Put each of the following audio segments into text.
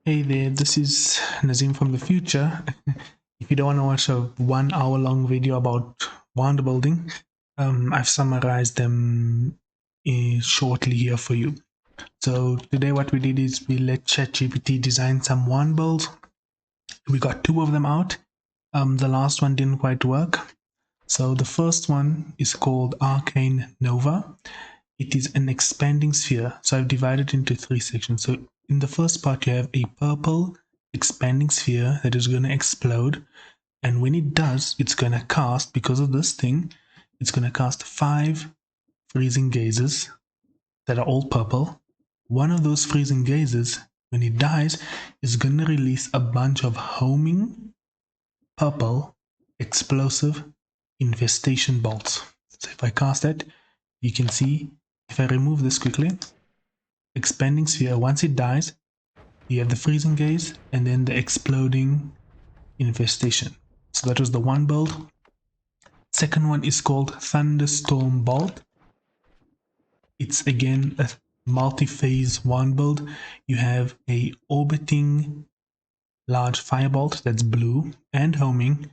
Hey there, this is Nazim from the future. If you don't want to watch a 1 hour long video about wand building, I've summarized them shortly here for you. So today what we did is we let ChatGPT design some wand builds. We got 2 of them out. The last one didn't quite work. So the first one is called Arcane Nova. It is an expanding sphere. So I've divided it into 3 sections. So in the first part, you have a purple expanding sphere that is going to explode. And when it does, it's going to cast, because of this thing, it's going to cast 5 freezing gazes that are all purple. One of those freezing gazes, when it dies, is going to release a bunch of homing purple explosive infestation bolts. So if I cast that, you can see, if I remove this quickly, expanding sphere, once it dies, you have the freezing gaze and then the exploding infestation. So that was the one build. Second one is called Thunderstorm Bolt. It's again a multi-phase one build. You have a orbiting large firebolt that's blue and homing.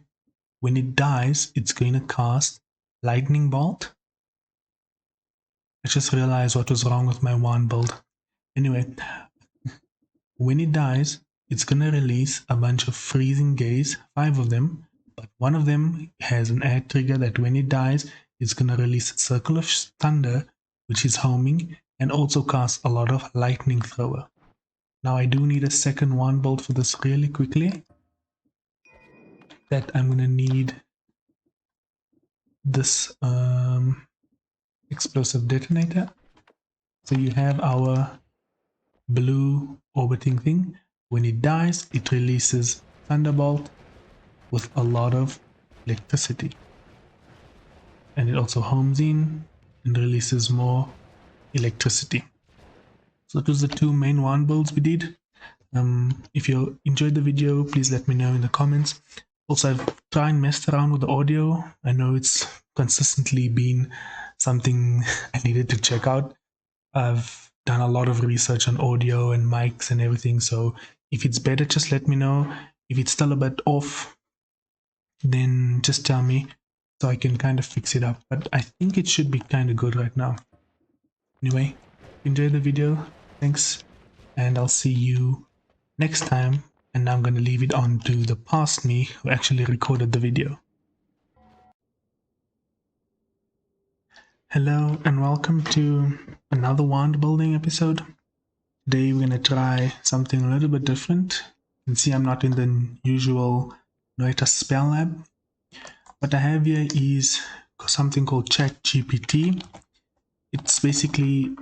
When it dies, it's going to cast lightning bolt. I just realized what was wrong with my one build. Anyway, when it dies, it's going to release a bunch of freezing gaze, 5 of them, but one of them has an air trigger that when it dies, it's going to release a circle of thunder, which is homing, and also cast a lot of lightning thrower. Now I do need a second one bolt for this really quickly. That I'm going to need this explosive detonator. So you have our blue orbiting thing. When it dies, it releases thunderbolt with a lot of electricity, and it also homes in and releases more electricity. So those are the 2 main wand builds we did. If you enjoyed the video, please let me know in the comments. Also, I've tried and messed around with the audio. I know it's consistently been something I needed to check out. I've done a lot of research on audio and mics and everything, so if it's better, just let me know. If it's still a bit off, then just tell me so I can kind of fix it up. But I think it should be kind of good right now. Anyway, enjoy the video. Thanks, and I'll see you next time. And now I'm going to leave it on to the past me who actually recorded the video. Hello and welcome to another wand building episode. Today we're going to try something a little bit different. You can see I'm not in the usual Noita Spell Lab. What I have here is something called Chat-gpt. It's basically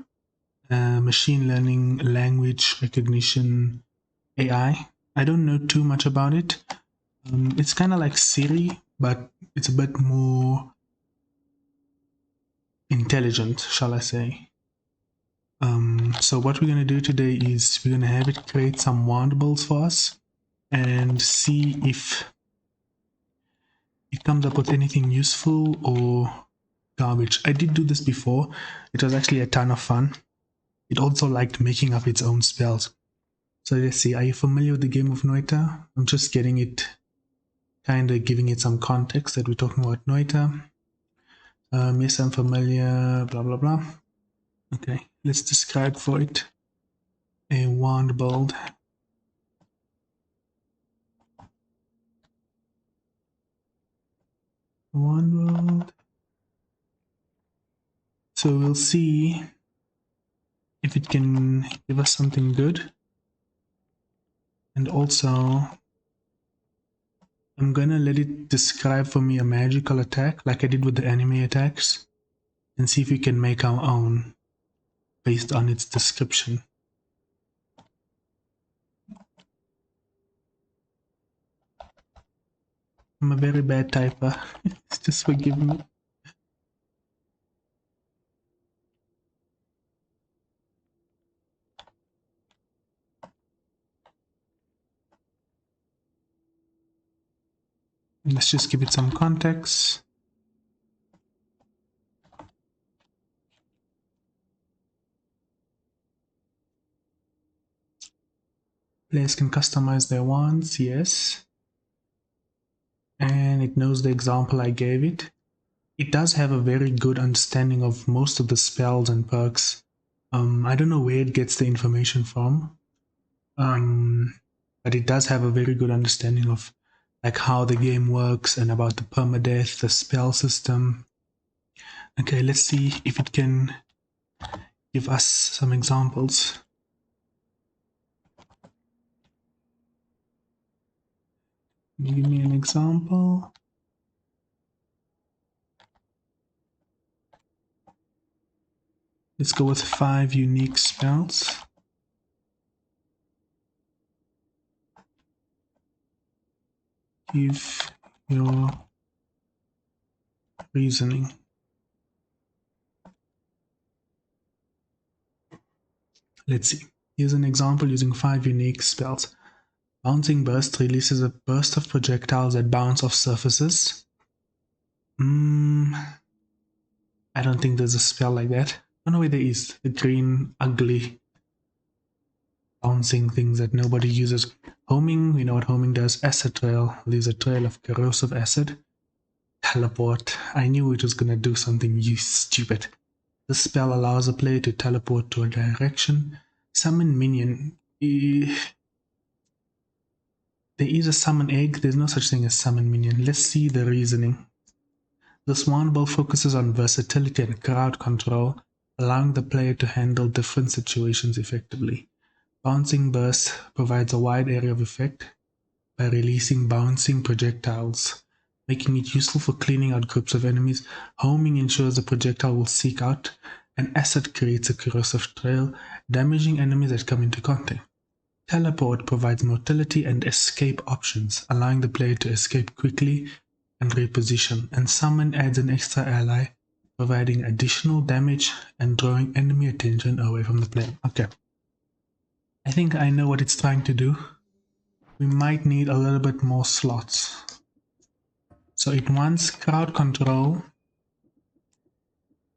machine learning language recognition AI. I don't know too much about it. It's kind of like Siri, but it's a bit more intelligent, shall I say. So what we're going to do today is we're going to have it create some wand builds for us and see if it comes up with anything useful or garbage. I did do this before. It was actually a ton of fun. It also liked making up its own spells. So let's see, are you familiar with the game of Noita? I'm just getting it, kind of giving it some context that we're talking about Noita. Yes, I'm familiar, blah, blah, blah. Okay, let's describe for it a wand build. Wand build. So we'll see if it can give us something good. And also, I'm gonna let it describe for me a magical attack like I did with the anime attacks and see if we can make our own based on its description. I'm a very bad typer. Just forgive me. Let's just give it some context. Players can customize their wands, yes. And it knows the example I gave it. It does have a very good understanding of most of the spells and perks. I don't know where it gets the information from, but it does have a very good understanding of like how the game works and about the permadeath, the spell system. Okay, let's see if it can give us some examples. Give me an example. Let's go with 5 unique spells. Give your reasoning. Let's see. Here's an example using 5 unique spells. Bouncing Burst releases a burst of projectiles that bounce off surfaces. I don't think there's a spell like that. Oh no, wait, there is. The green, ugly, bouncing things that nobody uses. Homing, we know what homing does. Acid Trail leaves a trail of corrosive acid. Teleport. I knew it was gonna do something, you stupid. This spell allows a player to teleport to a direction. Summon Minion. There is a summon egg. There's no such thing as summon minion. Let's see the reasoning. This wandable focuses on versatility and crowd control, allowing the player to handle different situations effectively. Bouncing Burst provides a wide area of effect by releasing bouncing projectiles, making it useful for cleaning out groups of enemies. Homing ensures the projectile will seek out, and Acid creates a corrosive trail, damaging enemies that come into contact. Teleport provides motility and escape options, allowing the player to escape quickly and reposition, and Summon adds an extra ally, providing additional damage and drawing enemy attention away from the player. Okay. I think I know what it's trying to do. We might need a little bit more slots. So it wants crowd control.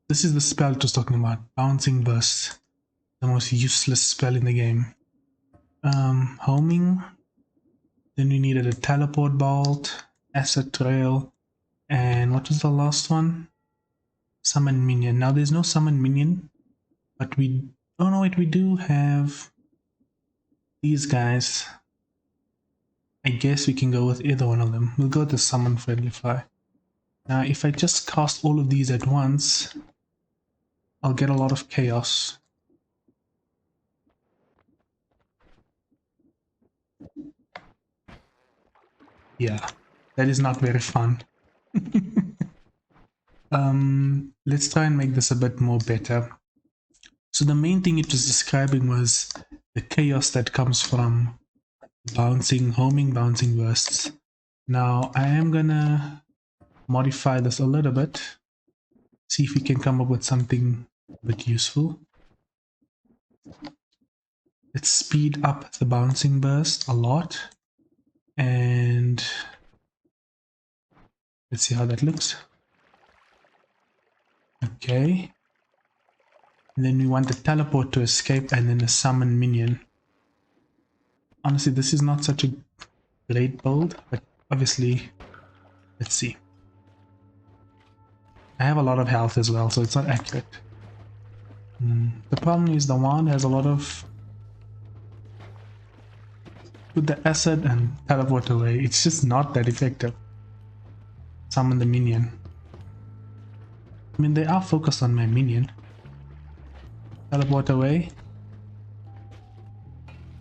This is the spell it was talking about, Bouncing Burst, the most useless spell in the game. Homing. Then we needed a teleport bolt, acid trail, and what was the last one? Summon minion. Now there's no summon minion, but we, oh no, wait, we do have these guys. I guess we can go with either one of them. We'll go with the summon friendly fire. Now if I just cast all of these at once, I'll get a lot of chaos. Yeah, that is not very fun. Let's try and make this a bit more better. So the main thing it was describing was the chaos that comes from homing bouncing bursts. Now I am gonna modify this a little bit, see if we can come up with something a bit useful. Let's speed up the bouncing burst a lot, and let's see how that looks. Okay. And then we want the teleport to escape and then a summon minion. Honestly, this is not such a great build, but obviously, let's see. I have a lot of health as well, so it's not accurate. The problem is the wand has a lot of... With the acid and teleport away, it's just not that effective. Summon the minion. I mean, they are focused on my minion. Teleport away.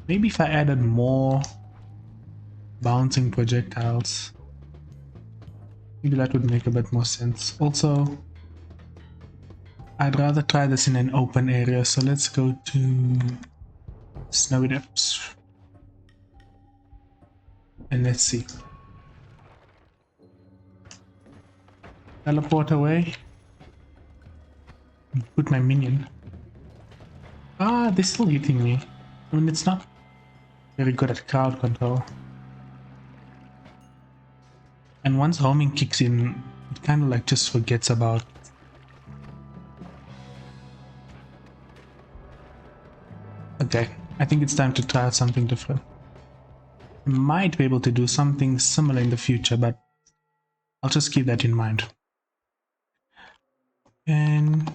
Maybe if I added more bouncing projectiles, maybe that would make a bit more sense. Also, I'd rather try this in an open area, so let's go to Snowy Depths. And let's see. Teleport away. Put my minion. Ah, they're still hitting me. I mean, it's not very good at crowd control. And once homing kicks in, it kind of like just forgets about. Okay, I think it's time to try out something different. might be able to do something similar in the future, but I'll just keep that in mind. And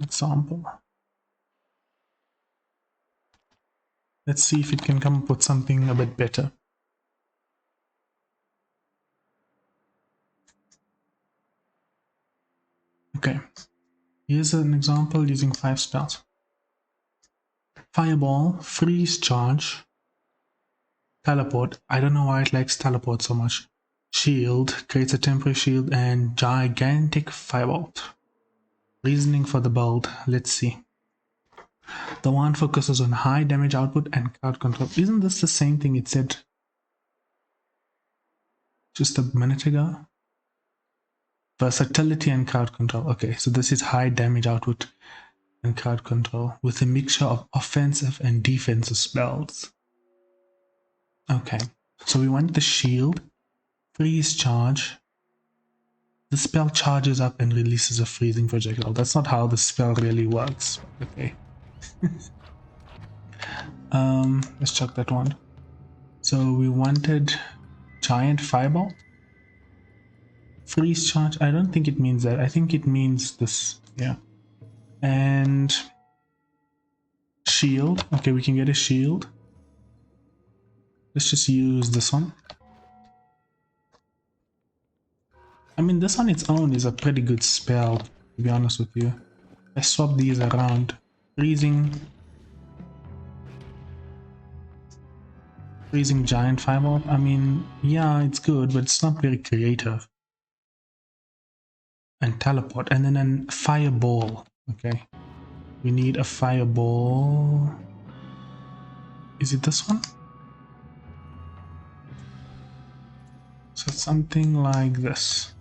example. Let's see if it can come up with something a bit better. Okay, here's an example using 5 spells. Fireball, freeze charge, teleport. I don't know why it likes teleport so much. Shield, creates a temporary shield, and gigantic firebolt. Reasoning for the build, let's see. The one focuses on high damage output and crowd control. Isn't this the same thing it said just a minute ago? Versatility and crowd control. Okay, so this is high damage output and crowd control with a mixture of offensive and defensive spells. Okay, so we want the shield, freeze charge. The spell charges up and releases a freezing projectile. That's not how the spell really works. Okay. Let's check that one. So we wanted giant fireball. Freeze charge. I don't think it means that. I think it means this. Yeah. And shield. Okay, we can get a shield. Let's just use this one. I mean, this on its own is a pretty good spell, to be honest with you. I swap these around. Freezing giant fireball. I mean, yeah, it's good, but it's not very creative. And teleport, and then a fireball. Okay, we need a fireball. Is it this one? So something like this.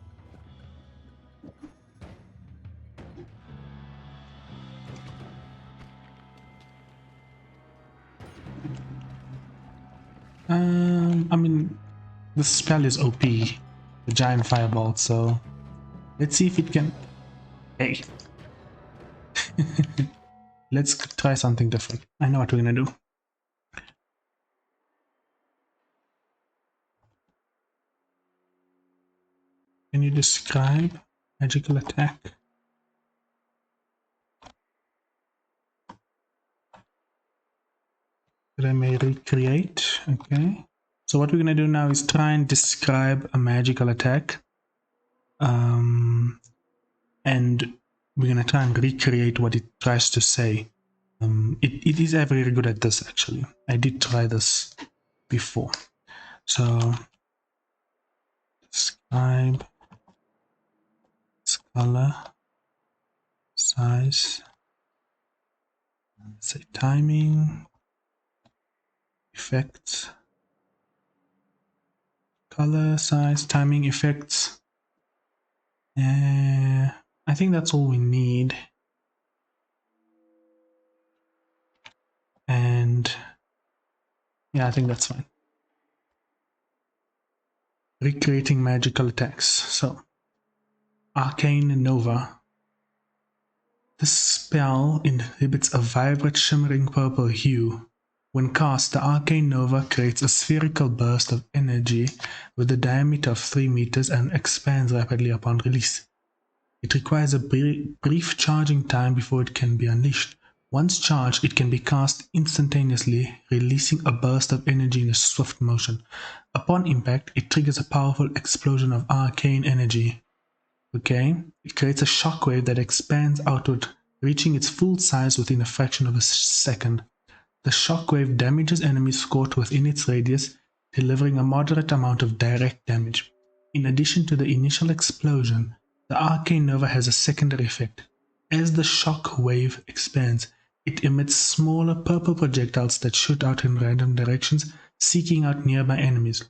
I mean, the spell is OP, the giant fireball, so let's see if it can... Hey! Let's try something different. I know what we're gonna do. Can you describe magical attack? That I may recreate. Okay. So what we're gonna do now is try and describe a magical attack. And we're gonna try and recreate what it tries to say. It is very good at this actually. I did try this before. So describe color, size, say timing, effects, color, size, timing, effects. I think that's all we need. And yeah, I think that's fine. Recreating magical attacks. So Arcane Nova. This spell inhibits a vibrant shimmering purple hue. When cast, the Arcane Nova creates a spherical burst of energy with a diameter of 3 meters and expands rapidly upon release. It requires a brief charging time before it can be unleashed. Once charged, it can be cast instantaneously, releasing a burst of energy in a swift motion. Upon impact, it triggers a powerful explosion of arcane energy. Okay, it creates a shockwave that expands outward, reaching its full size within a fraction of a second. The shockwave damages enemies caught within its radius, delivering a moderate amount of direct damage. In addition to the initial explosion, the Arcane Nova has a secondary effect. As the shockwave expands, it emits smaller purple projectiles that shoot out in random directions, seeking out nearby enemies.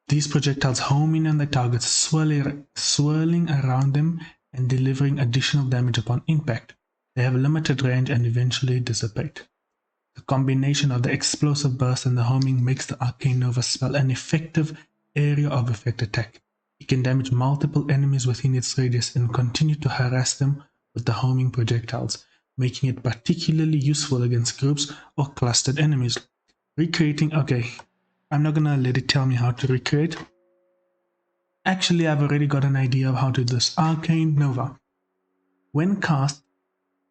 These projectiles home in on the targets, swirling around them and delivering additional damage upon impact. They have limited range and eventually dissipate. The combination of the explosive burst and the homing makes the Arcane Nova spell an effective area of effect attack. It can damage multiple enemies within its radius and continue to harass them with the homing projectiles. making it particularly useful against groups or clustered enemies. Recreating, okay, I'm not gonna let it tell me how to recreate. Actually, I've already got an idea of how to do this. Arcane Nova. When cast,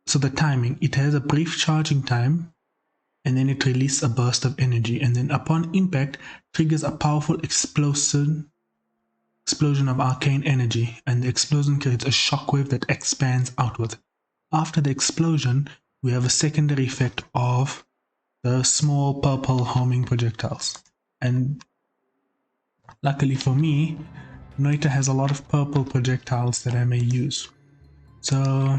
so the timing, it has a brief charging time, and then it releases a burst of energy, and then upon impact, triggers a powerful explosion of arcane energy, and the explosion creates a shockwave that expands outward. After the explosion, we have a secondary effect of the small purple homing projectiles. And luckily for me, Noita has a lot of purple projectiles that I may use. So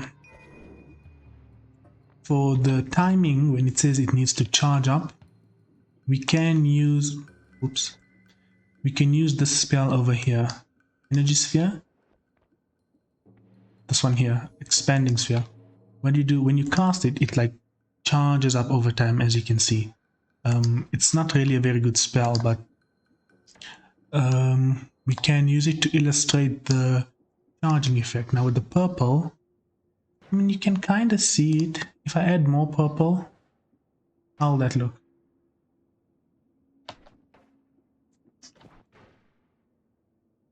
for the timing, when it says it needs to charge up, we can use, we can use this spell over here, Energy Sphere. This one here, Expanding Sphere. When you cast it, it like charges up over time, as you can see. It's not really a very good spell, but we can use it to illustrate the charging effect. Now with the purple, I mean, you can kind of see it. If I add more purple, how'll that look?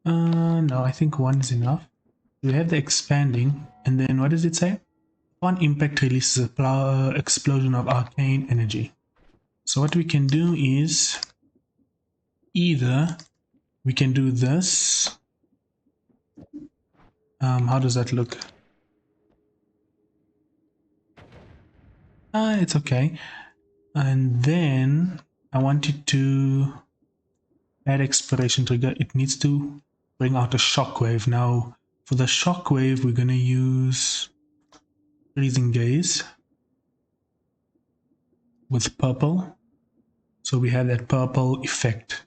No, I think one is enough. We have the expanding, and then what does it say? Upon impact releases a explosion of arcane energy. So what we can do is either we can do this. How does that look? It's okay. And then I wanted to add exploration trigger. It needs to bring out a shockwave. Now for the shockwave, we're gonna use freezing gaze with purple. So we have that purple effect.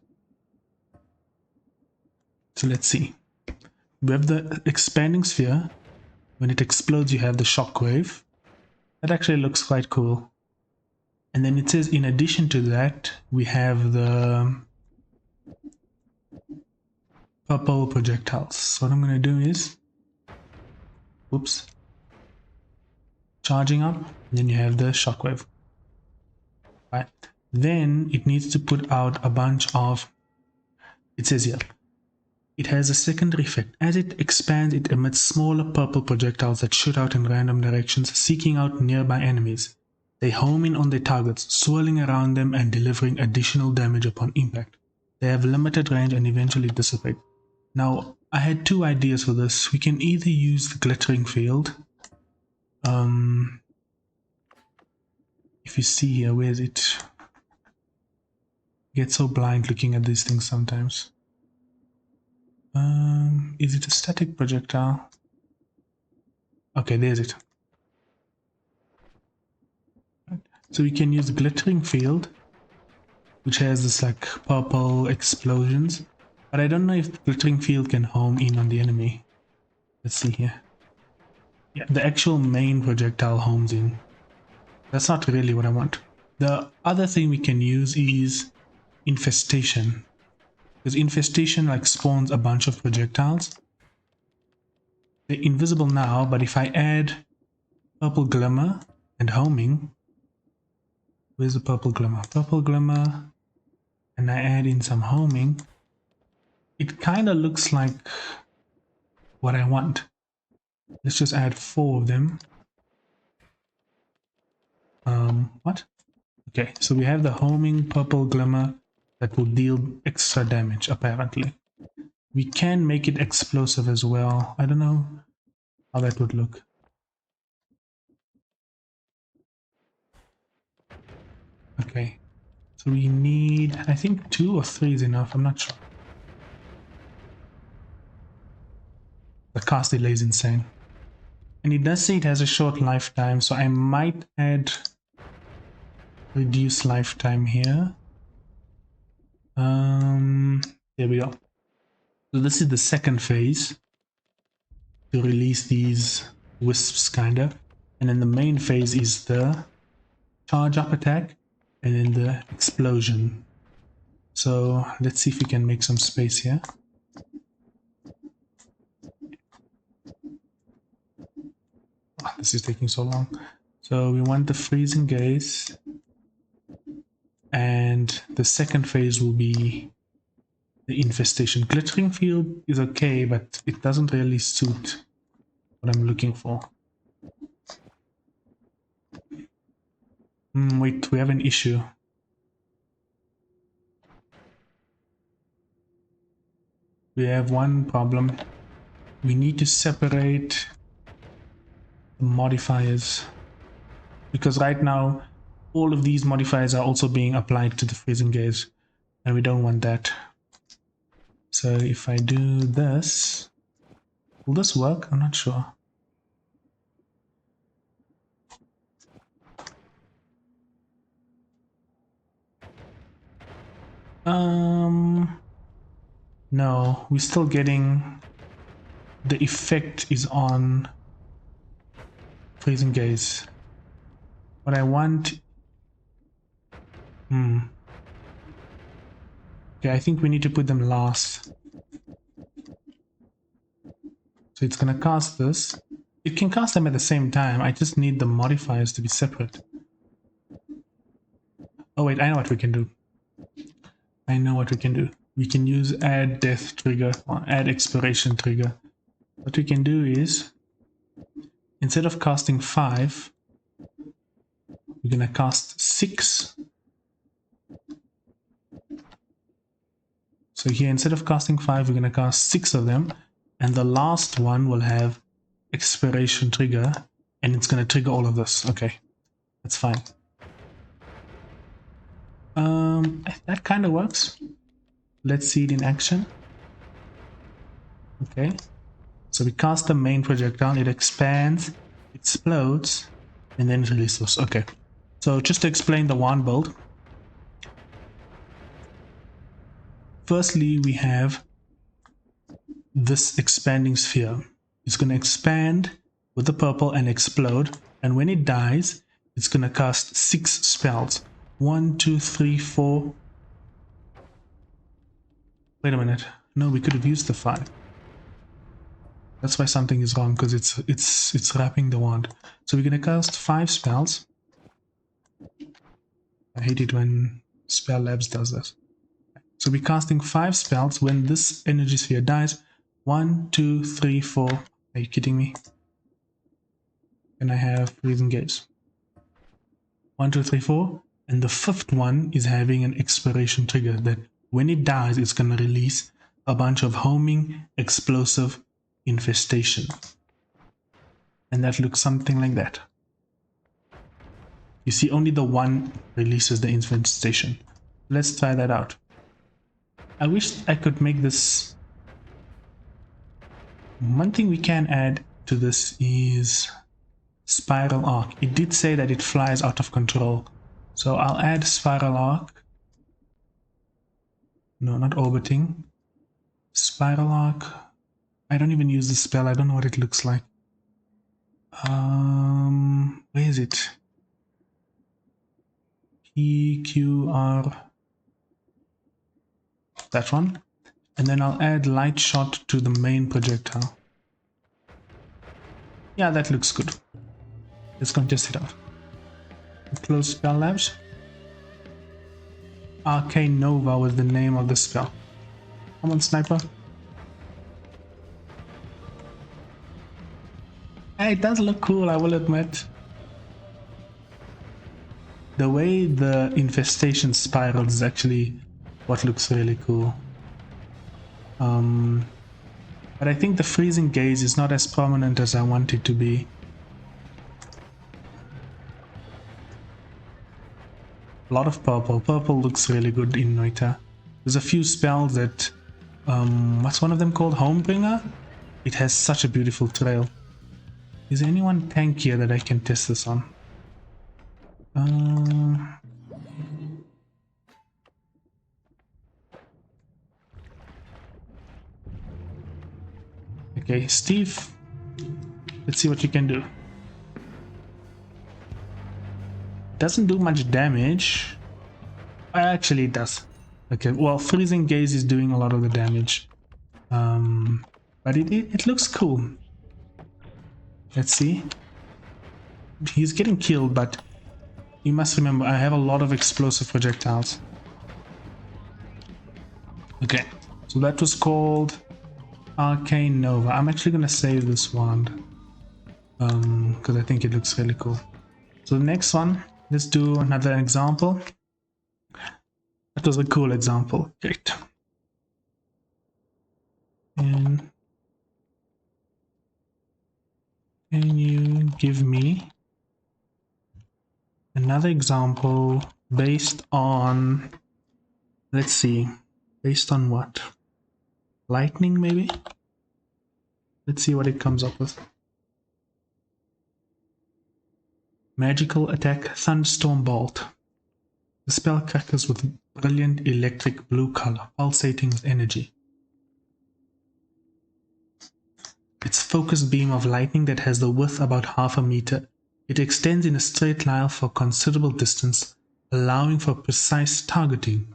So let's see. We have the expanding sphere. When it explodes, you have the shockwave. That actually looks quite cool. And then it says, in addition to that, we have the purple projectiles. So what I'm going to do is, charging up, and then you have the shockwave. Right. Then it needs to put out a bunch of, it says here, it has a secondary effect. As it expands, it emits smaller purple projectiles that shoot out in random directions, seeking out nearby enemies. They home in on their targets, swirling around them and delivering additional damage upon impact. They have limited range and eventually dissipate. Now, I had two ideas for this. We can either use the glittering field. If you see here, where is it? I get so blind looking at these things sometimes. Is it a static projectile? Okay, there's it. So we can use the glittering field, which has this like purple explosions, but I don't know if the glittering field can home in on the enemy. Let's see here. Yeah, the actual main projectile homes in. That's not really what I want. The other thing we can use is infestation, because infestation like spawns a bunch of projectiles. They're invisible now, but if I add purple glimmer and homing, where's the purple glimmer? Purple glimmer, and I add in some homing, it kind of looks like what I want. Let's just add 4 of them. What? Okay, so we have the homing purple glimmer that will deal extra damage, apparently. We can make it explosive as well. I don't know how that would look. Okay, so we need, I think 2 or 3 is enough, I'm not sure. The cast delay is insane. And it does say it has a short lifetime, so I might add reduce lifetime here. There we go. So this is the second phase to release these wisps, kinda. And then the main phase is the charge up attack and then the explosion. So let's see if we can make some space here. Oh, this is taking so long. So we want the freezing gaze, and the second phase will be the infestation. Glittering field is okay, but it doesn't really suit what I'm looking for. Wait, we have an issue. We have one problem. We need to separate the modifiers, because right now all of these modifiers are also being applied to the freezing gaze, and we don't want that. So if I do this, will this work? I'm not sure. No, we're still getting the effect is on freezing gaze. What I want, okay, I think we need to put them last. So it's gonna cast this. It can cast them at the same time. I just need the modifiers to be separate. Oh wait, I know what we can do. We can use add death trigger or add expiration trigger. What we can do is, instead of casting 5, we're gonna cast 6. So here, instead of casting 5, we're gonna cast 6 of them, and the last one will have expiration trigger, and it's gonna trigger all of this. Okay, that's fine. That kind of works. Let's see it in action. Okay, so we cast the main projectile, it expands, explodes, and then releases. Okay, so just to explain the wand build. Firstly, we have this expanding sphere. It's going to expand with the purple and explode, and when it dies, it's going to cast 6 spells. 1, 2, 3, 4. Wait a minute. No, we could have used the 5. That's why something is wrong, because it's wrapping the wand. So we're going to cast 5 spells. I hate it when Spell Labs does this. So we're casting 5 spells. When this energy sphere dies, 1, 2, 3, 4. Are you kidding me? And I have freezing gaze. 1, 2, 3, 4. And the 5th one is having an expiration trigger that when it dies, it's going to release a bunch of homing explosive infestation. And that looks something like that. You see, only the one releases the infestation. Let's try that out. I wish I could make this. One thing we can add to this is spiral arc. It did say that it flies out of control. So I'll add spiral arc. No, not orbiting. Spiral arc. I don't even use the spell. I don't know what it looks like. Where is it? P, Q, R. That one. And then I'll add light shot to the main projectile. Yeah, that looks good. Let's go and test it out. Close Spell Labs. Arcane Nova was the name of the spell. Come on, sniper. Hey, it does look cool, I will admit. The way the infestation spirals is actually what looks really cool. But I think the freezing gaze is not as prominent as I want it to be. A lot of purple. Purple looks really good in Noita. There's a few spells that... what's one of them called? Homebringer? It has such a beautiful trail. Is there anyone tankier that I can test this on? Okay, Steve. Let's see what you can do. Doesn't do much damage. Actually, it does. Okay, well, freezing gaze is doing a lot of the damage. But it looks cool. Let's see. he's getting killed, but you must remember I have a lot of explosive projectiles. Okay, so that was called Arcane Nova. I'm actually gonna save this wand because I think it looks really cool. So the next one, let's do another example. That was a cool example. Great. And can you give me another example based on, let's see, based on what? Lightning, maybe? Let's see what it comes up with. Magical attack, Thunderstorm Bolt. The spell crackles with brilliant electric blue color, pulsating with energy. Its focused beam of lightning that has the width about half a meter. It extends in a straight line for considerable distance, allowing for precise targeting.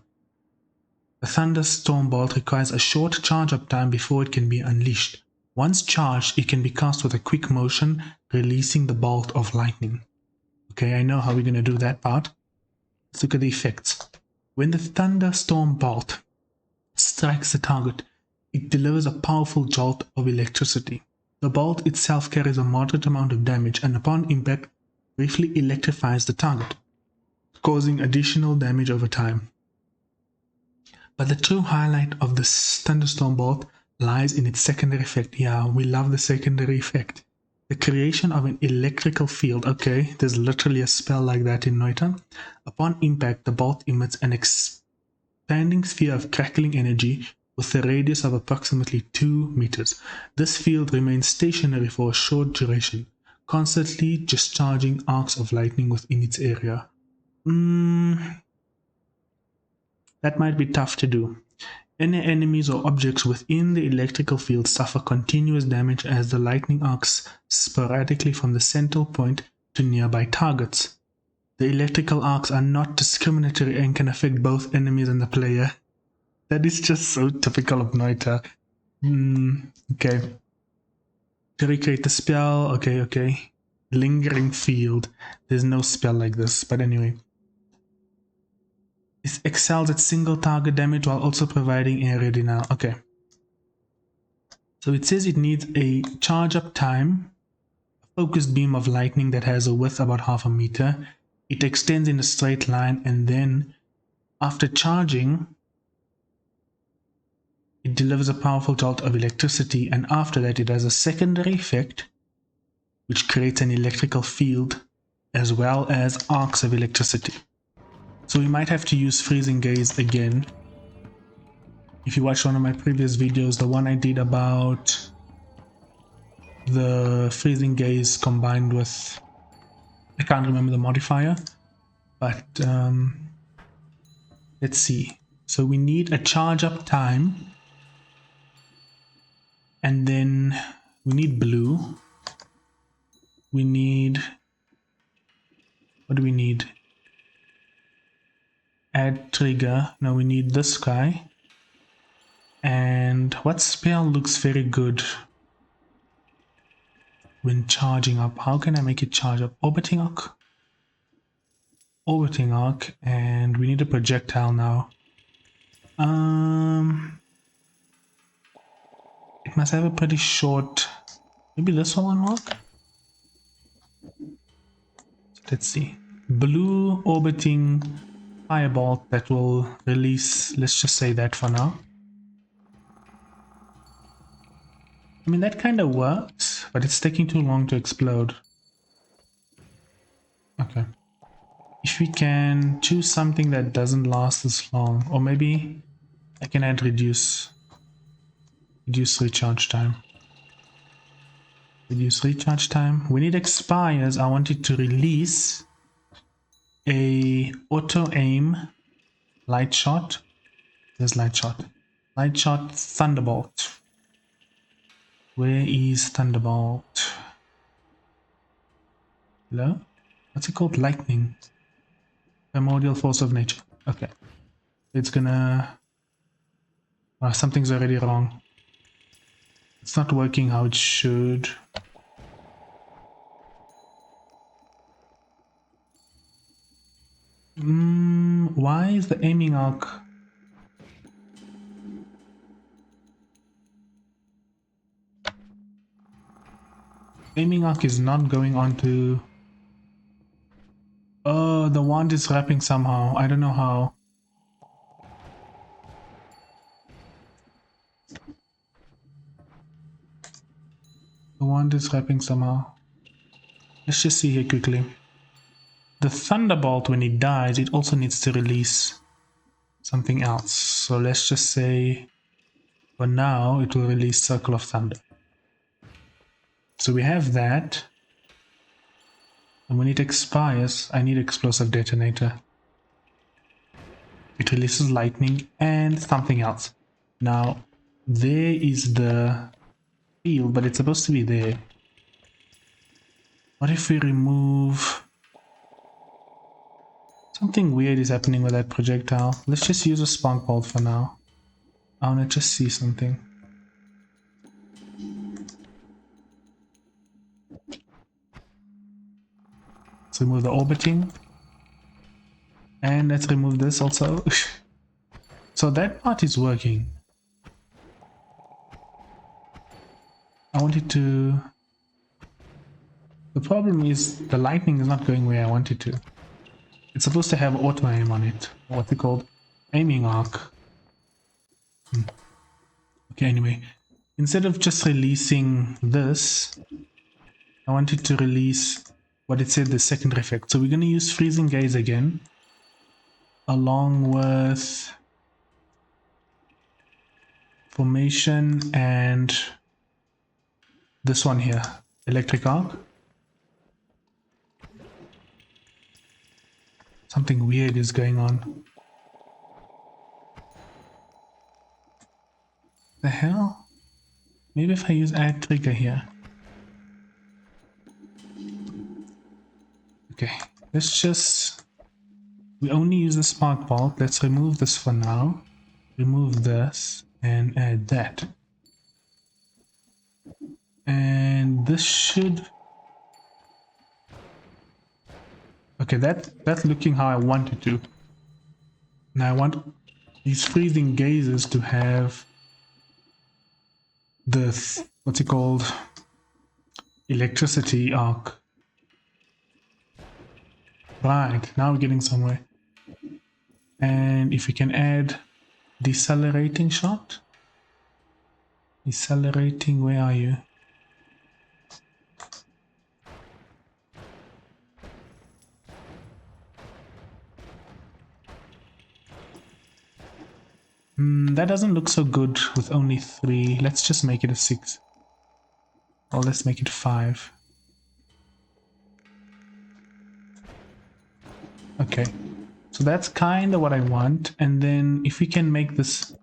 The Thunderstorm Bolt requires a short charge-up time before it can be unleashed. Once charged, it can be cast with a quick motion, releasing the bolt of lightning. Okay, I know how we're going to do that part. Let's look at the effects. When the Thunderstorm Bolt strikes the target, it delivers a powerful jolt of electricity. The bolt itself carries a moderate amount of damage and upon impact briefly electrifies the target, causing additional damage over time. But the true highlight of this Thunderstorm Bolt lies in its secondary effect. Yeah, we love the secondary effect. The creation of an electrical field. Okay, there's literally a spell like that in Noita. Upon impact, the bolt emits an expanding sphere of crackling energy with a radius of approximately 2 meters. This field remains stationary for a short duration, constantly discharging arcs of lightning within its area. That might be tough to do. Any enemies or objects within the electrical field suffer continuous damage as the lightning arcs sporadically from the central point to nearby targets. The electrical arcs are not discriminatory and can affect both enemies and the player. That is just so typical of Noita. Okay. To recreate the spell, okay. Lingering field. There's no spell like this, but anyway. It excels at single target damage while also providing area denial. Okay. So it says it needs a charge up time, a focused beam of lightning that has a width about half a meter. It extends in a straight line and then after charging, it delivers a powerful jolt of electricity, and after that it has a secondary effect which creates an electrical field as well as arcs of electricity. So we might have to use Freezing Gaze again. If you watched one of my previous videos, the one I did about the Freezing Gaze combined with, I can't remember the modifier, but let's see. So we need a charge up time, and then we need blue. We need, what do we need? Add trigger. No, we need this guy. And what spell looks very good when charging up? How can I make it charge up? Orbiting arc. Orbiting arc, and we need a projectile now. It must have a pretty short. Maybe this one will work. Let's see. Blue orbiting fireball that will release. Let's just say that for now. I mean, that kind of works, but it's taking too long to explode. Okay. If we can choose something that doesn't last this long, or maybe I can add reduce recharge time. Reduce recharge time. When it expires, I want it to release a auto aim light shot. There's light shot. Light shot Thunderbolt. Where is Thunderbolt? Hello? What's it called? Lightning. Primordial force of nature. Okay. It's gonna... something's already wrong. It's not working how it should. why is the aiming arc? Aiming arc is not going on to... Oh, the wand is wrapping somehow. I don't know how. The wand is wrapping somehow. Let's just see here quickly. The Thunderbolt, when it dies, it also needs to release something else. So let's just say, for now, it will release Circle of Thunder. So we have that. And when it expires, I need Explosive Detonator. It releases lightning and something else. Now, there is the field, but it's supposed to be there. What if we remove... Something weird is happening with that projectile. Let's just use a Spark Bolt for now. I want to just see something. Let's remove the orbiting. And let's remove this also. So that part is working. I want it to... The problem is the lightning is not going where I want it to. It's supposed to have auto aim on it. What's it called? Aiming arc. Okay, anyway. Instead of just releasing this, I want it to release what it said, the secondary effect. So we're going to use Freezing Gaze again, along with Formation and this one here, Electric Arc. Something weird is going on. The hell? Maybe if I use Add Trigger here. Okay, let's just... We only use the Spark Bolt. Let's remove this for now. Remove this and add that. And this should... Okay, that's looking how I want it to. Now I want these Freezing Gazes to have this, what's it called? Electricity arc. Right, now we're getting somewhere. And if we can add Decelerating Shot. Decelerating, where are you? That doesn't look so good with only 3. Let's just make it a 6. Or let's make it 5. Okay, so that's kind of what I want. And then if we can make this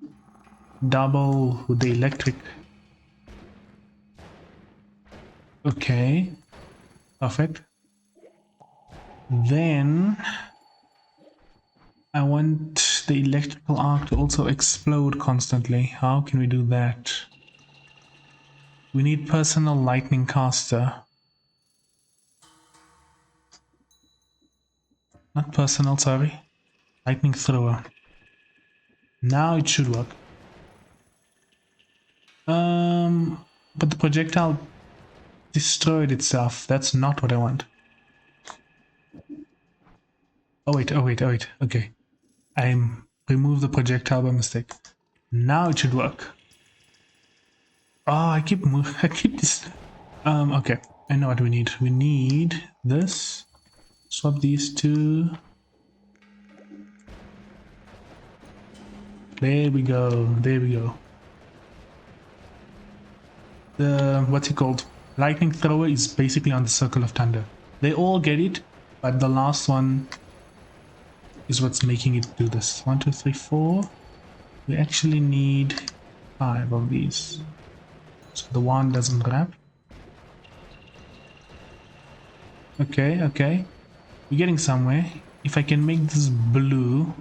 double with the electric. Okay, perfect. Then I want the electrical arc to also explode constantly. How can we do that? We need personal lightning caster. Not personal, sorry. Lightning thrower. Now it should work. But the projectile destroyed itself. That's not what I want. Oh wait. Okay. I removed the projectile by mistake. Now it should work. Oh, I keep this. Okay. I know what we need. We need this. Swap these two. There we go. There we go. The, what's it called? Lightning thrower is basically on the Circle of Thunder. They all get it, but the last one is what's making it do this. 1, 2, 3, 4. We actually need 5 of these. So the one doesn't wrap. Okay. We're getting somewhere. If I can make this blue,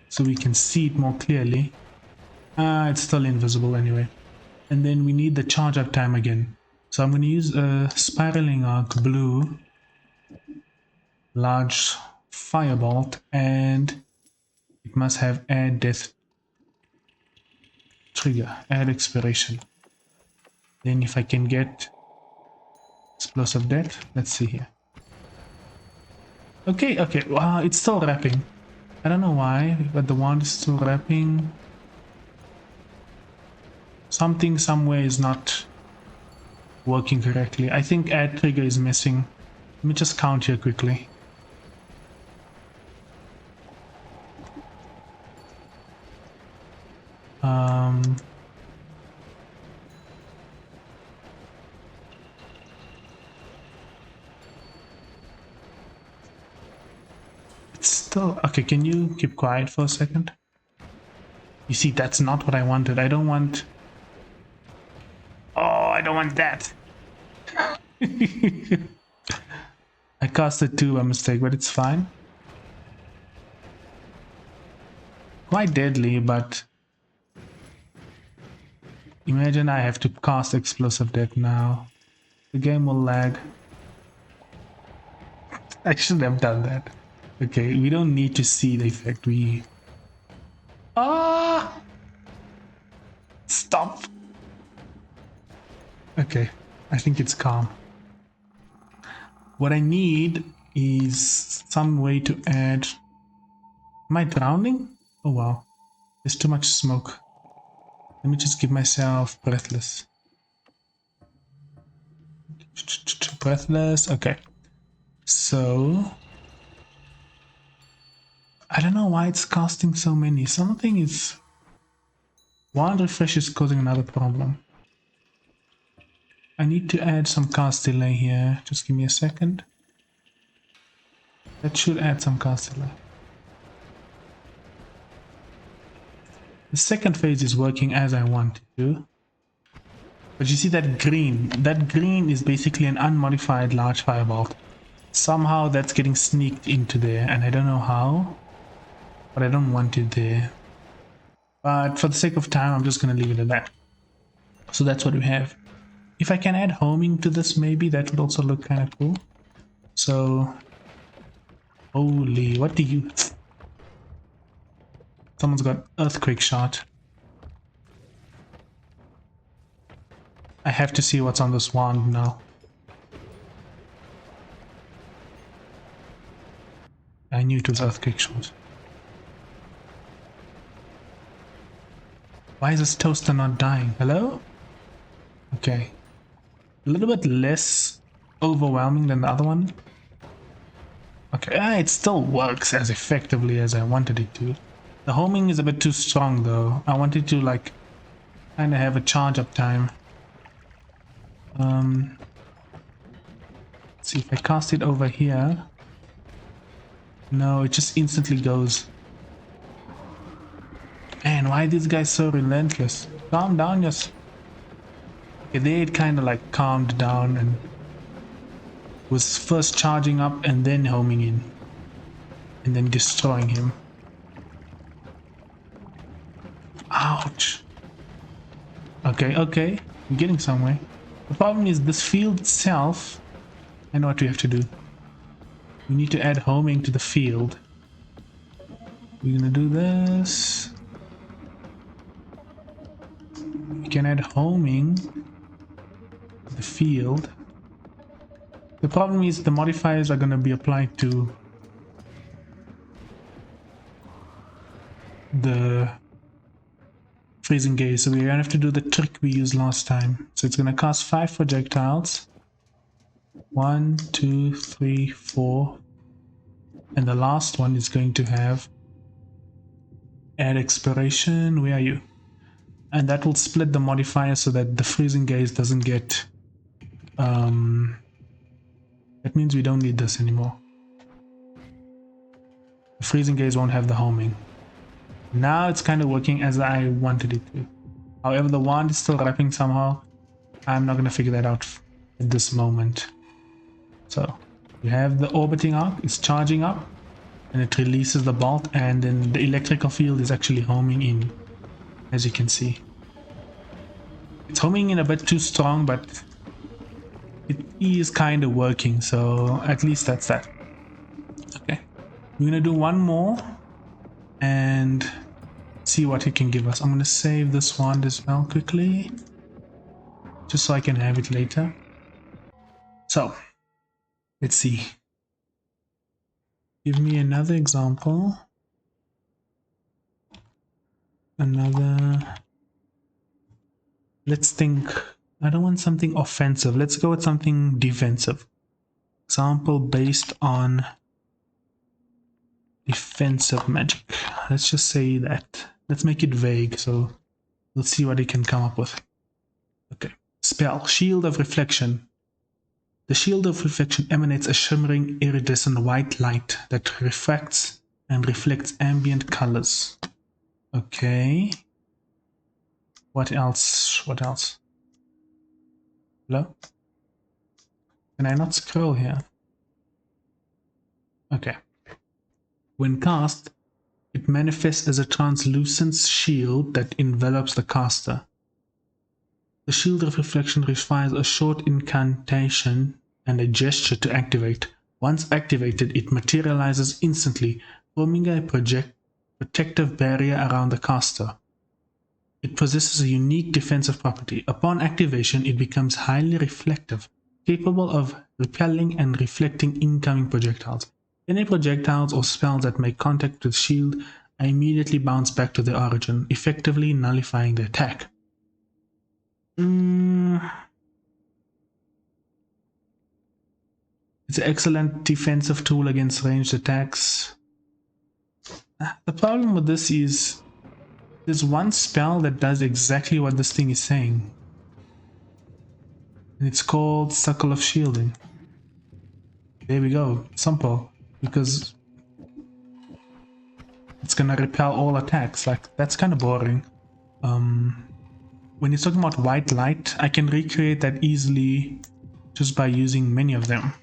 so we can see it more clearly. It's still invisible anyway. And then we need the charge up time again. So I'm going to use a spiraling arc blue large firebolt, and it must have add death trigger, add expiration. Then if I can get explosive death, let's see here. Okay, wow, it's still wrapping. I don't know why, but the wand is still wrapping. Something somewhere is not working correctly. I think add trigger is missing. Let me just count here quickly. It's still okay. Can you keep quiet for a second? You see, that's not what I wanted. I don't want. Oh, I don't want that. I casted 2 by mistake, but it's fine. Quite deadly, but imagine I have to cast explosive death now. The game will lag. I shouldn't have done that. Okay, we don't need to see the effect. Stop. Okay, I think it's calm. What I need is some way to add... Am I drowning? Oh wow, there's too much smoke. Let me just give myself breathless. Breathless, okay. So... I don't know why it's casting so many. Something is... One refresh is causing another problem. I need to add some cast delay here. Just give me a second. That should add some cast delay. The second phase is working as I want it to. But you see that green? That green is basically an unmodified large firebolt. Somehow that's getting sneaked into there, and I don't know how. But I don't want it there. But for the sake of time, I'm just going to leave it at that. So that's what we have. If I can add homing to this, maybe that would also look kind of cool. So, holy, what do you... Someone's got earthquake shot. I have to see what's on this wand now. I knew it was earthquake shot. Why is this toaster not dying? Hello? Okay. A little bit less overwhelming than the other one. Okay, it still works as effectively as I wanted it to. The homing is a bit too strong though. I wanted to like kind of have a charge up time. Let's see if I cast it over here. No, it just instantly goes. Man, why are these guys so relentless? Calm down, just... Okay, there it kind of like calmed down and was first charging up and then homing in. And then destroying him. Ouch. Okay, we're getting somewhere. The problem is this field itself... I know what we have to do. We need to add homing to the field. We're gonna do this. We can add homing to the field. The problem is the modifiers are gonna be applied to the freezing gaze, so we're gonna have to do the trick we used last time. So it's gonna cast 5 projectiles. 1, 2, 3, 4, and the last one is going to have add expiration. Where are you? And that will split the modifier so that the freezing gaze doesn't get that means we don't need this anymore. The freezing gaze won't have the homing. Now it's kind of working as I wanted it to. However, the wand is still wrapping somehow. I'm not going to figure that out at this moment. So you have the orbiting arc, it's charging up and it releases the bolt, and then the electrical field is actually homing in, as you can see. It's homing in a bit too strong, but it is kind of working, so at least that's that. We're gonna do one more and see what it can give us. I'm gonna save this one as well quickly, just so I can have it later. So let's see. Give me another example. Let's think. I don't want something offensive. Let's go with something defensive. Example based on defensive magic. Let's just say that. Let's make it vague, so we'll see what it can come up with. Okay. Spell. Shield of Reflection. The shield of reflection emanates a shimmering, iridescent white light that refracts and reflects ambient colors. Okay. What else? What else? Hello? Can I not scroll here? Okay. When cast, it manifests as a translucent shield that envelops the caster. The shield of reflection requires a short incantation and a gesture to activate. Once activated, it materializes instantly, forming a protective barrier around the caster. It possesses a unique defensive property. Upon activation, it becomes highly reflective, capable of repelling and reflecting incoming projectiles. Any projectiles or spells that make contact with the shield immediately bounce back to their origin, effectively nullifying the attack. It's an excellent defensive tool against ranged attacks. The problem with this is there's one spell that does exactly what this thing is saying. And it's called Circle of Shielding. There we go. Simple. Because it's gonna repel all attacks. Like, that's kind of boring. When you're talking about white light, I can recreate that easily just by using many of them.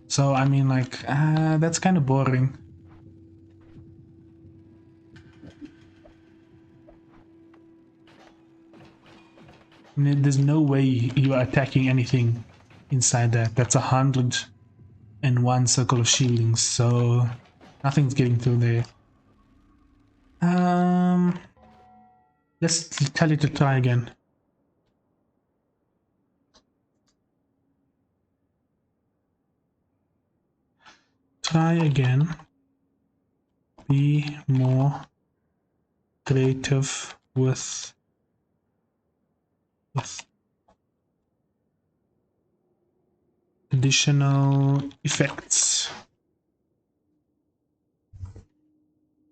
So, I mean, like, that's kind of boring. There's no way you are attacking anything inside that. That's 101 circle of shielding, so nothing's getting through there. Let's tell it to try again. Try again. Be more creative with additional effects.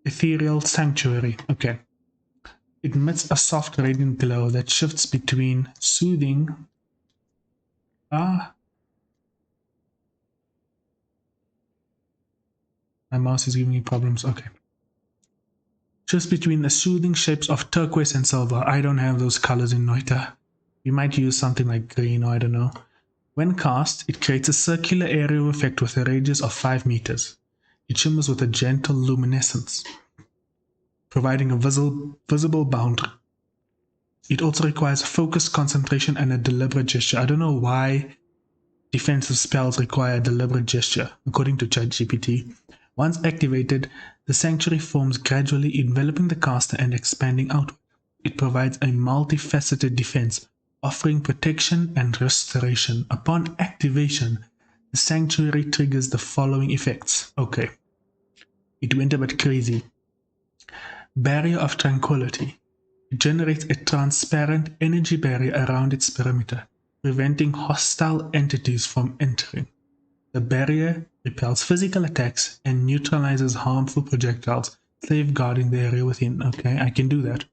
Ethereal Sanctuary. Okay. It emits a soft radiant glow that shifts between soothing. My mouse is giving me problems. Okay. Just between the soothing shapes of turquoise and silver. I don't have those colors in Noita. We might use something like green, or I don't know. When cast, it creates a circular area effect with a radius of 5 meters. It shimmers with a gentle luminescence, providing a visible boundary. It also requires focused concentration and a deliberate gesture. I don't know why defensive spells require a deliberate gesture, according to ChatGPT. Once activated, the sanctuary forms gradually, enveloping the caster and expanding outward. It provides a multifaceted defense, offering protection and restoration. Upon activation, the sanctuary triggers the following effects. Okay, it went a bit crazy. Barrier of Tranquility. It generates a transparent energy barrier around its perimeter, preventing hostile entities from entering. The barrier repels physical attacks and neutralizes harmful projectiles, safeguarding the area within. Okay, I can do that.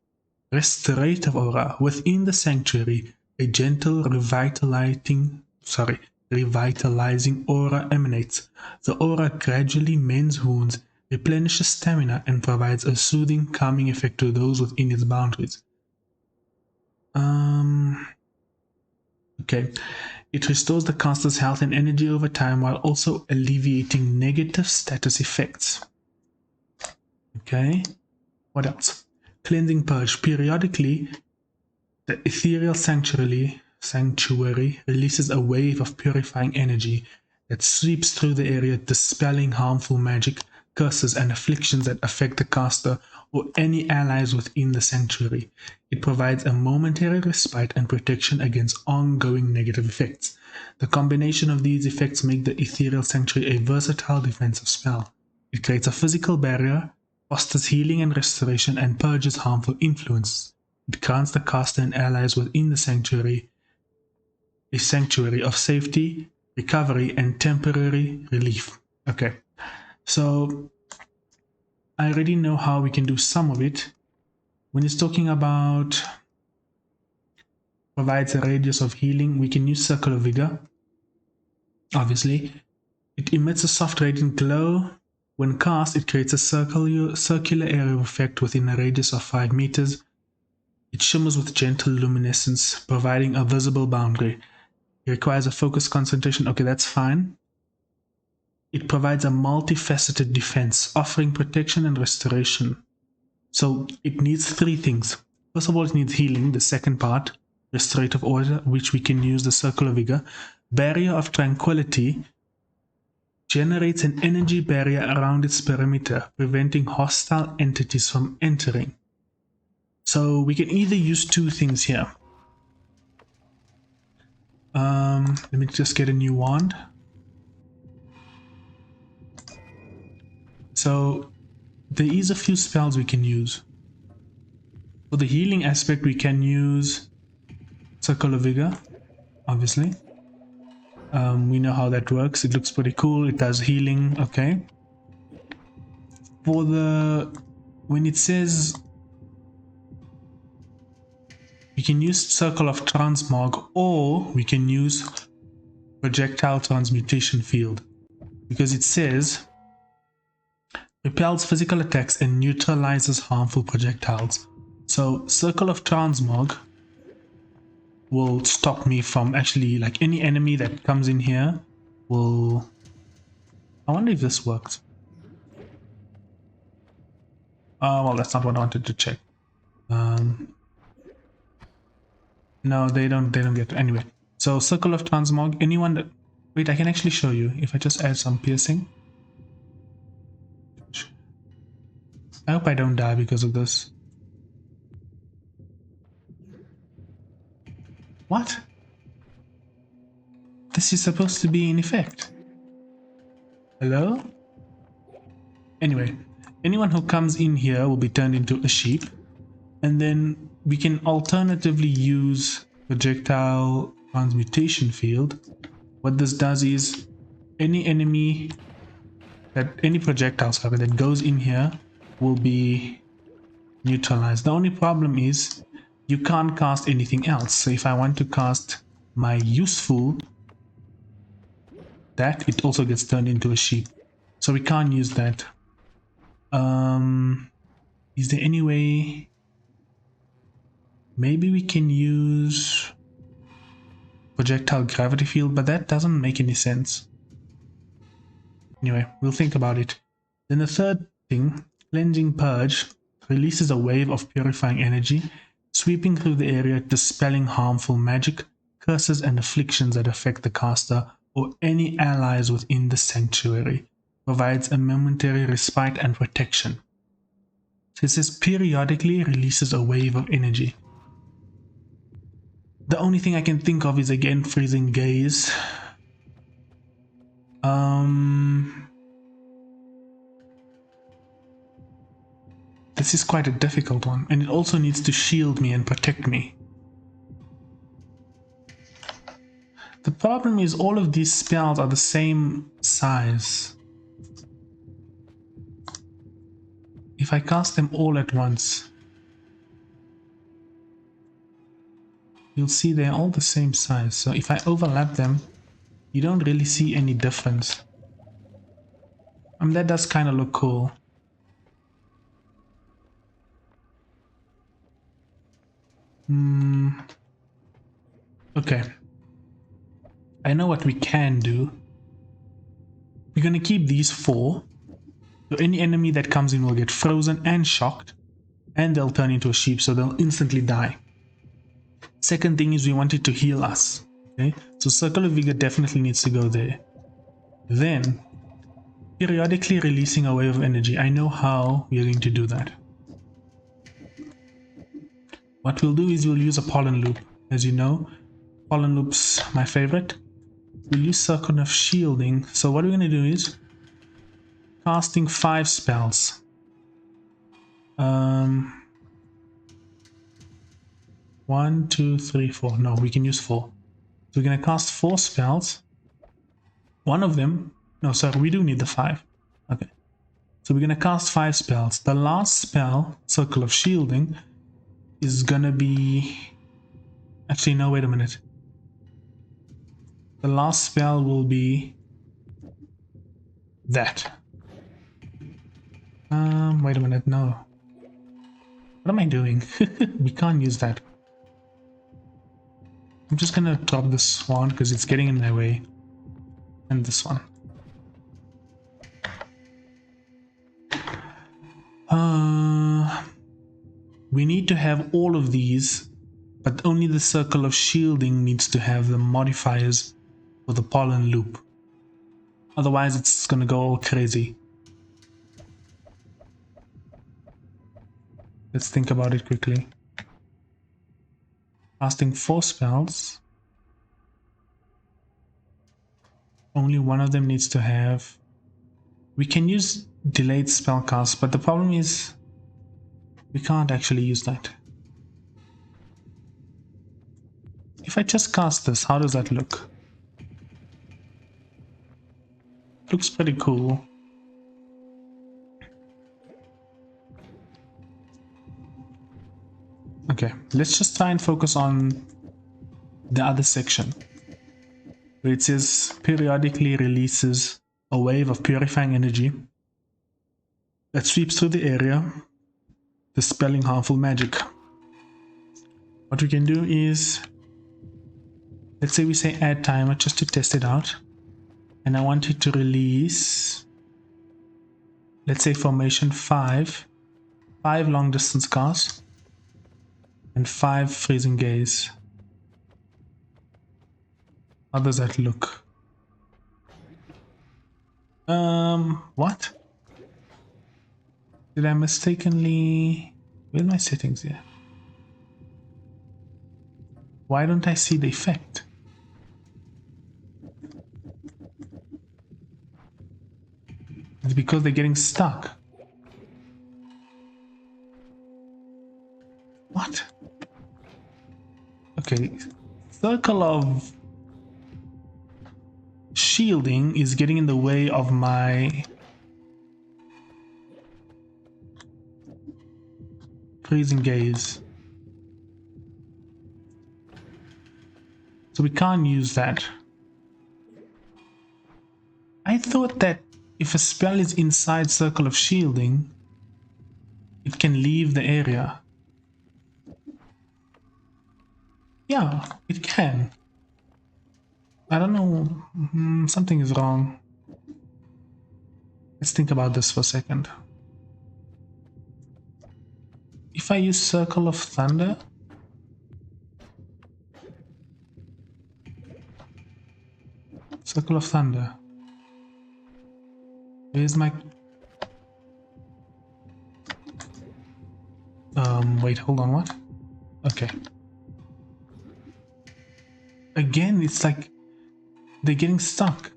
Restorative Aura. Within the sanctuary, a gentle revitalizing aura emanates. The aura gradually mends wounds, replenishes stamina, and provides a soothing, calming effect to those within its boundaries. Okay. It restores the caster's health and energy over time while also alleviating negative status effects. Okay. What else? Cleansing Purge. Periodically, the Ethereal Sanctuary releases a wave of purifying energy. that sweeps through the area, dispelling harmful magic, curses, and afflictions that affect the caster or any allies within the sanctuary. It provides a momentary respite and protection against ongoing negative effects. The combination of these effects make the Ethereal Sanctuary a versatile defensive spell. It creates a physical barrier, fosters healing and restoration, and purges harmful influences. It grants the caster and allies within the sanctuary a sanctuary of safety, recovery, and temporary relief. Okay, so I already know how we can do some of it. When it's talking about provides a radius of healing, we can use Circle of Vigor. Obviously, it emits a soft radiant glow. When cast, it creates a circular area of effect within a radius of 5 meters. It shimmers with gentle luminescence, providing a visible boundary. It requires a focused concentration. Okay, that's fine. It provides a multifaceted defense, offering protection and restoration. So it needs 3 things. First of all, it needs healing, the second part, restorative order, which we can use the Circle of Vigor. Barrier of Tranquility generates an energy barrier around its perimeter, preventing hostile entities from entering. So we can either use 2 things here. Let me just get a new wand. So there is a few spells we can use. For the healing aspect, we can use Circle of Vigor, obviously. We know how that works. It looks pretty cool. It does healing. Okay. For when it says we can use Circle of Transmog, or we can use Projectile Transmutation Field, because it says repels physical attacks and neutralizes harmful projectiles. So Circle of Transmog will stop me from actually, like, any enemy that comes in here will... I wonder if this works. Well, that's not what I wanted to check. No, they don't get... Anyway, so Circle of Transmog, anyone that... Wait, I can actually show you if I just add some piercing. I hope I don't die because of this. What? This is supposed to be in effect. Hello? Anyway, anyone who comes in here will be turned into a sheep. And then we can alternatively use Projectile Transmutation Field. What this does is any projectile that goes in here will be neutralized. The only problem is you can't cast anything else. So if I want to cast my useful, that it also gets turned into a sheep. So we can't use that. Is there any way? Maybe we can use Projectile Gravity Field, but that doesn't make any sense. Anyway, we'll think about it. Then the third thing, Cleansing Purge, releases a wave of purifying energy, sweeping through the area, dispelling harmful magic, curses, and afflictions that affect the caster or any allies within the sanctuary. Provides a momentary respite and protection. So it says periodically releases a wave of energy. The only thing I can think of is again Freezing Gaze. This is quite a difficult one, and it also needs to shield me and protect me. The problem is all of these spells are the same size. If I cast them all at once, you'll see they're all the same size. So if I overlap them, you don't really see any difference. That does kind of look cool. Okay. I know what we can do. We're going to keep these 4. So any enemy that comes in will get frozen and shocked, and they'll turn into a sheep, so they'll instantly die. Second thing is we want it to heal us. Okay, so Circle of Vigor definitely needs to go there. then periodically releasing a wave of energy. I know how we are going to do that. What we'll do is we'll use a pollen loop. As you know, pollen loops my favorite. We'll use circle of shielding. So what we're going to do is casting 5 spells. 1, 2, 3, 4. No, we can use 4. So we're going to cast 4 spells. One of them, no, sorry, we do need the 5. Okay. So we're going to cast 5 spells. The last spell, Circle of Shielding, is going to be... Actually, no, wait a minute. The last spell will be that. Wait a minute, no. What am I doing? We can't use that. I'm just gonna drop this one because it's getting in my way. And this one. We need to have all of these, but only the Circle of Shielding needs to have the modifiers for the pollen loop. Otherwise it's gonna go all crazy. Let's think about it quickly. Casting 4 spells. Only one of them needs to have... We can use delayed spell cast, but the problem is we can't actually use that. If I just cast this, how does that look? Looks pretty cool. Okay, let's just try and focus on the other section where it says periodically releases a wave of purifying energy that sweeps through the area, dispelling harmful magic. What we can do is, let's say we say add timer just to test it out, and I want it to release, let's say formation 5 long distance casts and 5 freezing gaze. How does that look? What? Did I mistakenly... Where's my settings here? Why don't I see the effect? It's because they're getting stuck. What? Okay, Circle of Shielding is getting in the way of my freezing gaze. So we can't use that. I thought that if a spell is inside Circle of Shielding, it can leave the area. Yeah, it can. I don't know, something is wrong. Let's think about this for a second. If I use Circle of Thunder, Circle of Thunder, where's my... wait, hold on, what? Okay. Again, it's like they're getting stuck.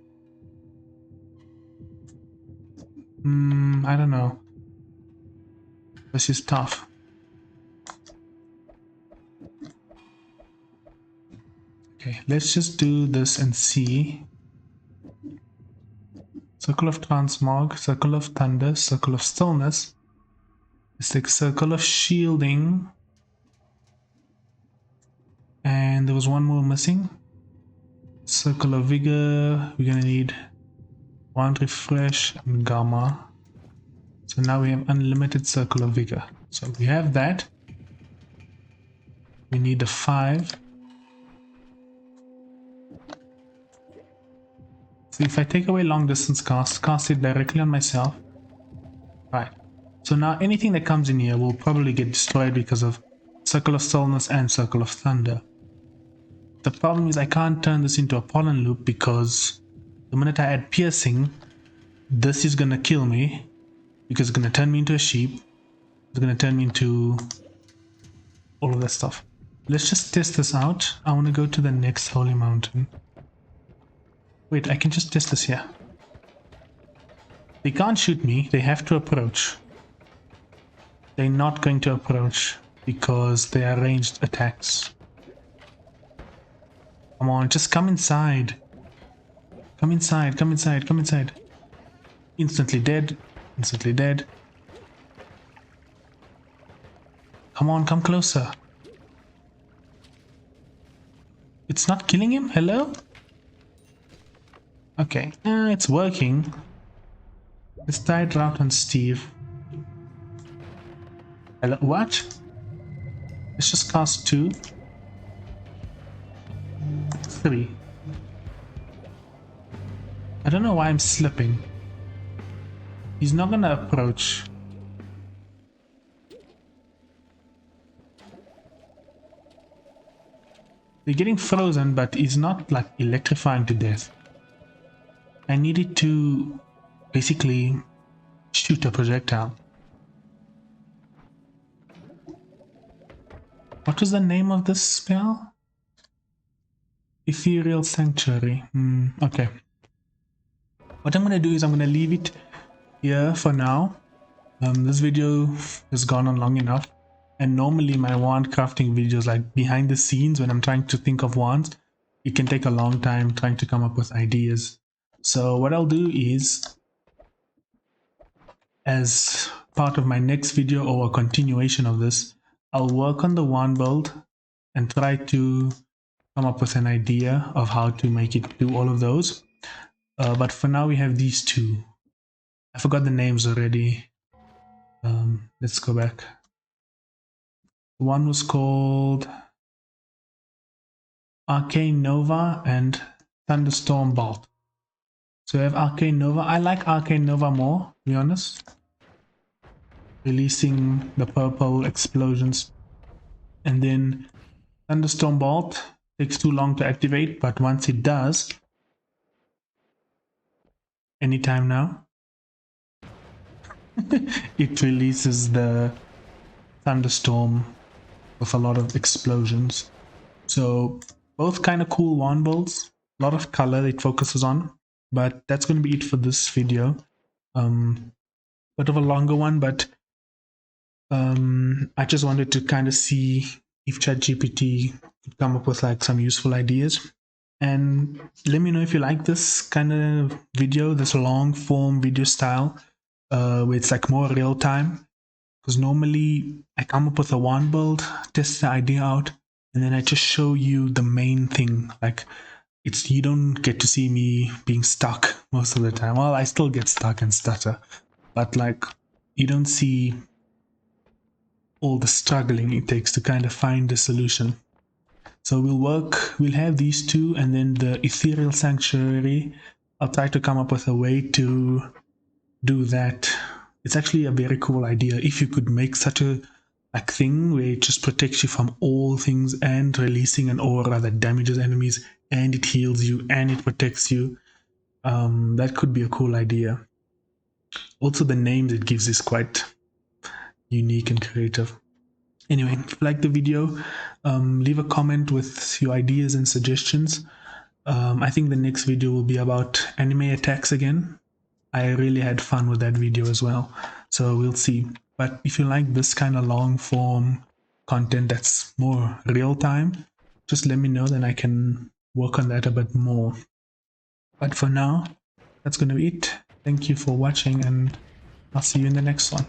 I don't know. This is tough. Okay, let's just do this and see. Circle of Transmog, Circle of Thunder, Circle of Stillness. Let's take Circle of Shielding. And there was one more missing. Circle of Vigor. We're gonna need one Refresh and Gamma. So now we have unlimited Circle of Vigor. So we have that. We need a 5. So if I take away long distance cast it directly on myself. Right. So now anything that comes in here will probably get destroyed because of Circle of Stillness and Circle of Thunder. The problem is I can't turn this into a pollen loop because The minute I add piercing, this is gonna kill me because it's gonna turn me into a sheep. It's gonna turn me into all of that stuff. Let's just test this out. I want to go to the next holy mountain. Wait, I can just test this here. They can't shoot me, they have to approach. They're not going to approach because they are ranged attacks. Come on, just come inside. Come inside, come inside, come inside. Instantly dead, instantly dead. Come on, come closer. It's not killing him? Hello? Okay, it's working. Let's try it out on Steve. Hello, what? Let's just cast 2. 3. I don't know why I'm slipping. He's not gonna approach. They're getting frozen, but he's not like electrifying to death. I needed to basically shoot a projectile. What was the name of this spell? Ethereal Sanctuary. Okay. What I'm going to do is I'm going to leave it here for now. This video has gone on long enough. And normally my wand crafting videos, like behind the scenes when I'm trying to think of wands, it can take a long time trying to come up with ideas. So what I'll do is, as part of my next video or a continuation of this, I'll work on the wand build and try to come up with an idea of how to make it do all of those. But for now we have these two. I forgot the names already. Let's go back. One was called Arcane Nova and Thunderstorm Bolt. So I have Arcane Nova. I like Arcane Nova more, to be honest. Releasing the purple explosions. And then Thunderstorm Bolt takes too long to activate, but once it does, anytime now, it releases the Thunderstorm with a lot of explosions. So both kind of cool wand builds, a lot of color it focuses on, but that's going to be it for this video. Bit of a longer one, but I just wanted to kind of see if ChatGPT could come up with like some useful ideas. And let me know if you like this kind of video, this long form video style, where it's like more real time. Because normally I come up with a wand build, test the idea out, and then I just show you the main thing. Like you don't get to see me being stuck most of the time. Well, I still get stuck and stutter, but like you don't see all the struggling it takes to kind of find the solution. So we'll have these two, and then the Ethereal Sanctuary, I'll try to come up with a way to do that. It's actually a very cool idea if you could make such a thing where it just protects you from all things and releasing an aura that damages enemies and it heals you and it protects you. That could be a cool idea. Also the names it gives is quite unique and creative. Anyway, if you like the video, leave a comment with your ideas and suggestions. I think the next video will be about anime attacks again. I really had fun with that video as well, so we'll see. But if you like this kind of long form content that's more real time, just let me know, then I can work on that a bit more. But for now, that's gonna be it. Thank you for watching, and I'll see you in the next one.